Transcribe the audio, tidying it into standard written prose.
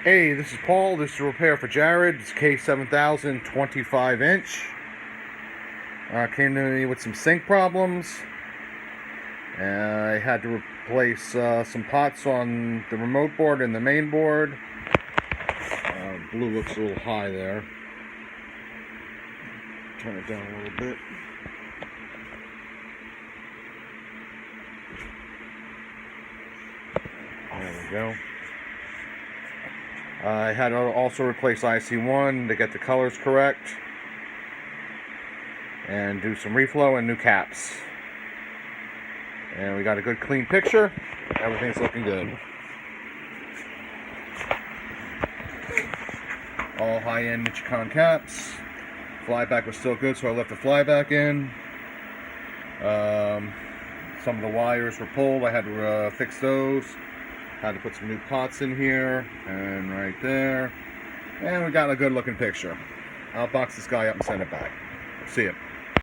Hey, this is Paul. This is a repair for Jarrod. It's K7000 25-inch. Came to me with some sink problems. I had to replace some pots on the remote board and the main board. Blue looks a little high there. Turn it down a little bit. There we go. I had to also replace IC1 to get the colors correct and do some reflow and new caps. And we got a good clean picture. Everything's looking good. All high-end Michicon caps. Flyback was still good, so I left the flyback in. Some of the wires were pulled. I had to fix those. Had to put some new pots in here and right there. And we got a good looking picture. I'll box this guy up and send it back. See ya.